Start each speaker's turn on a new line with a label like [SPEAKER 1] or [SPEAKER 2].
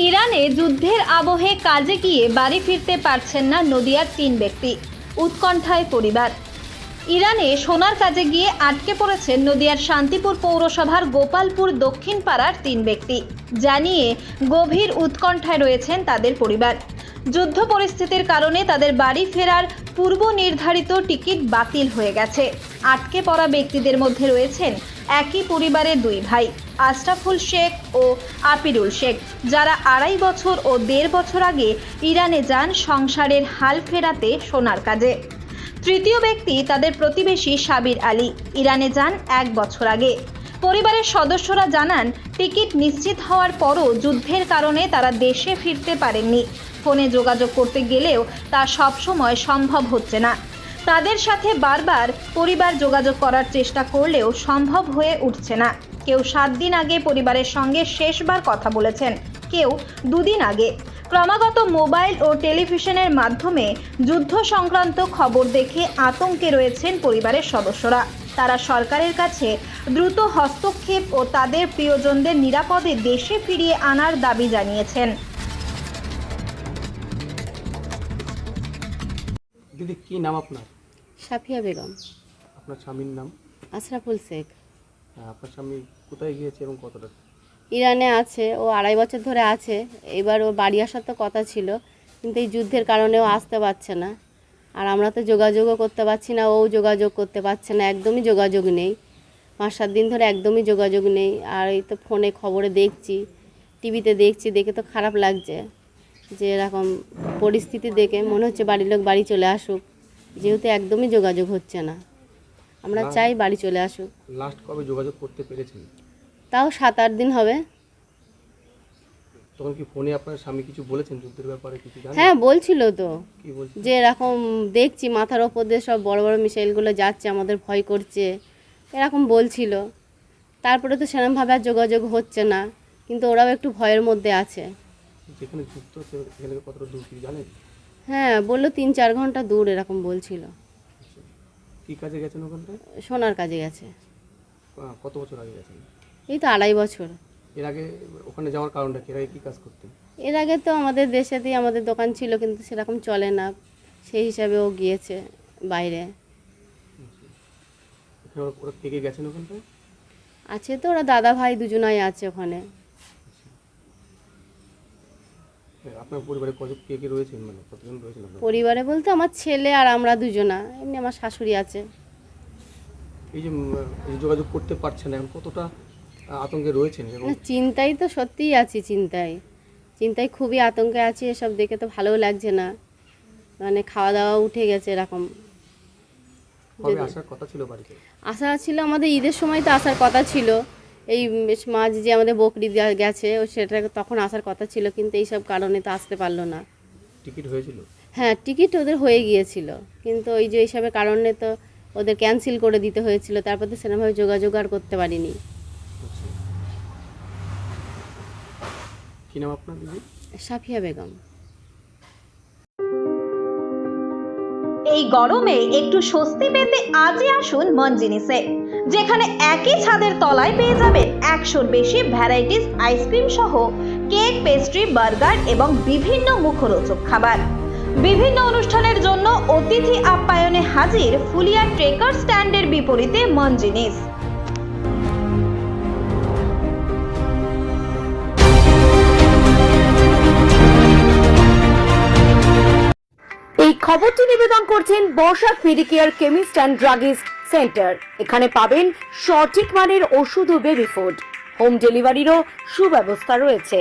[SPEAKER 1] ইরানে যুদ্ধের আবহে কাজে গিয়ে বাড়ি ফিরতে পারছেন না নদিয়ার 3 ব্যক্তি। উৎকণ্ঠায় পরিবার। ইরানে সোনার কাজে গিয়ে আটকে পড়েছেন নদিয়ার শান্তিপুর পৌরসভার গোপালপুর দক্ষিণ পাড়ার 3 ব্যক্তি। জানিয়ে গভীর উৎকণ্ঠায় রয়েছেন তাদের পরিবার। যুদ্ধ পরিস্থিতির কারণে তাদের বাড়ি ফেরার পূর্ব নির্ধারিত টিকিট বাতিল হয়ে গেছে। আটকে পড়া ব্যক্তিদের মধ্যে রয়েছেন একই পরিবারের 2 ভাই, আশরাফুল শেখ ও আপিরুল শেখ, যারা 2.5 বছর ও 1.5 বছর আগে ইরানে যান সংসারের হাল ফেরাতে সোনার কাজে। তৃতীয় ব্যক্তি তাদের প্রতিবেশী সাবির আলী, ইরানে যান 1 বছর আগে। পরিবারের সদস্যরা জানান, টিকিট নিশ্চিত হওয়ার পরও যুদ্ধের কারণে তারা দেশে ফিরতে পারেননি। ফোনে যোগাযোগ করতে গেলেও তা সবসময় সম্ভব হচ্ছে না। তাদের সাথে বারবার পরিবার যোগাযোগ করার চেষ্টা করলেও সম্ভব হয়ে উঠছে না। কেউ 7 দিন আগে পরিবারের সঙ্গে শেষবার কথা বলেছেন, কেউ 2 দিন আগে। ক্রমাগত মোবাইল ও টেলিভিশনের মাধ্যমে যুদ্ধ সংক্রান্ত খবর দেখে আতঙ্কে রয়েছেন পরিবারের সদস্যরা। তারা সরকারের কাছে দ্রুত হস্তক্ষেপ ও তাদের প্রিয়জনদের নিরাপদে দেশে ফিরিয়ে আনার দাবি জানিয়েছেন।
[SPEAKER 2] দিদি, কি নাম আপনার?
[SPEAKER 3] সাফিয়া বেগম।
[SPEAKER 2] আপনার স্বামীর নাম?
[SPEAKER 3] আশরাফুল শেখ।
[SPEAKER 2] আপনার স্বামী কোথায় গিয়েছে এবং কতটা?
[SPEAKER 3] ইরানে আছে, ও 2.5 বছর ধরে আছে। এবার ও বাড়ি আসার তো কথা ছিল, কিন্তু এই যুদ্ধের কারণে ও আসতে পারছে না। আর আমরা তো যোগাযোগও করতে পারছি না, ও যোগাযোগ করতে পারছে না, একদমই যোগাযোগ নেই। 5-7 দিন ধরে একদমই যোগাযোগ নেই। আর এই তো ফোনে খবরে দেখছি, টিভিতে দেখছি, দেখে তো খারাপ লাগছে যে এরকম পরিস্থিতি দেখে মনে হচ্ছে বাড়ির লোক বাড়ি চলে আসুক, যেহেতু একদমই যোগাযোগ হচ্ছে না। আমরা চাই বাড়ি চলে আসুক।
[SPEAKER 2] লাস্ট কবে যোগাযোগ করতে পেরেছেন?
[SPEAKER 3] তাও 7-8 দিন হবে।
[SPEAKER 2] তখন কি ফোনে আপনার স্বামী কিছু বলেছেন যুদ্ধের ব্যাপারে, কিছু জানেন?
[SPEAKER 3] হ্যাঁ, বলছিল তো
[SPEAKER 2] কি বলছেন?
[SPEAKER 3] যে এরকম দেখছি মাথার ওপর দিয়ে সব বড় বড় মিসাইলগুলো যাচ্ছে, আমাদের ভয় করছে, এরকম বলছিল। তারপরে তো সেরকমভাবে আর যোগাযোগ হচ্ছে না, কিন্তু ওরাও একটু ভয়ের মধ্যে আছে।
[SPEAKER 2] যেখানে যুদ্ধ হচ্ছে সেখানে কতটা দূর কি জানেন?
[SPEAKER 3] হ্যাঁ, বললো 3-4 ঘন্টা দূর, এরকম বলছিল।
[SPEAKER 2] কি কাজে গেছেন ওখানটায়?
[SPEAKER 3] সোনার কাজে গেছে।
[SPEAKER 2] কত বছর আগে গেছেন?
[SPEAKER 3] এই তো 2.5 বছর।
[SPEAKER 2] এর আগে ওখানে যাওয়ার কারণটা কি? এর আগে কি কাজ করতেন?
[SPEAKER 3] এর আগে তো আমাদের দেশেতেই আমাদের দোকান ছিল, কিন্তু সেরকম চলে না, সেই হিসাবে ও গিয়েছে বাইরে।
[SPEAKER 2] ওরা কে কে গেছেন ওখানটায়?
[SPEAKER 3] আছে তো ওরা দাদা ভাই দুজনাই আছে ওখানে।
[SPEAKER 2] আপনার পরিবারে কে কে রয়েছেন, মানে কতজন রয়েছেন আপনার
[SPEAKER 3] পরিবারে বলতে আমার ছেলে আর আমরা দুজনা, এমনি আমার শাশুড়ি আছে।
[SPEAKER 2] এই যে যোগাযোগ করতে পারছেন না, এখন কতটা আতঙ্কে রয়েছেন? এবং
[SPEAKER 3] না, চিন্তায় তো সত্যিই আছি, চিন্তায় খুবই আতঙ্কে আছি। এসব দেখে তো ভালোও লাগছে না, মানে খাওয়া দাওয়া উঠে গেছে এরকম।
[SPEAKER 2] কবে আসার কথা ছিল বাড়িতে?
[SPEAKER 3] আশা ছিল আমাদের ঈদের সময় তো আসার কথা ছিল। এই মাঝ যে আমাদের বকরি গেছে, ও সেটা তখন আসার কথা ছিল, কিন্তু এইসব কারণে তো আসতে পারলো না।
[SPEAKER 2] টিকিট হয়েছিল?
[SPEAKER 3] হ্যাঁ, টিকিট ওদের হয়ে গিয়েছিল, কিন্তু ওই যে এইসবের কারণে তো ওদের ক্যান্সেল করে দিতে হয়েছিল। তারপর তো সেরকমভাবে যোগাযোগ আর করতে পারিনি।
[SPEAKER 2] কি নাম আপনার দিদি?
[SPEAKER 3] সাফিয়া বেগম।
[SPEAKER 1] এই গরমে একটু স্বস্তি পেতে আজই আসুন মন জিনিসে, যেখানে একই ছাদের তলায় পেয়ে যাবেন 100-র বেশি ভ্যারাইটিস আইসক্রিম সহ কেক, পেস্ট্রি, বার্গার এবং বিভিন্ন মুখরোচক খাবার। বিভিন্ন অনুষ্ঠানের জন্য অতিথি আপ্যায়নে হাজির ফুলিয়া ট্রেকার স্ট্যান্ডের বিপরীতে মন জিনিস।
[SPEAKER 4] এই খবরটি নিবেদন করছেন Barsha medicare chemist and druggist centre. এখানে পাবেন সঠিক মানের ওষুধ ও বেবি ফুড। হোম ডেলিভারিরও সুব্যবস্থা রয়েছে।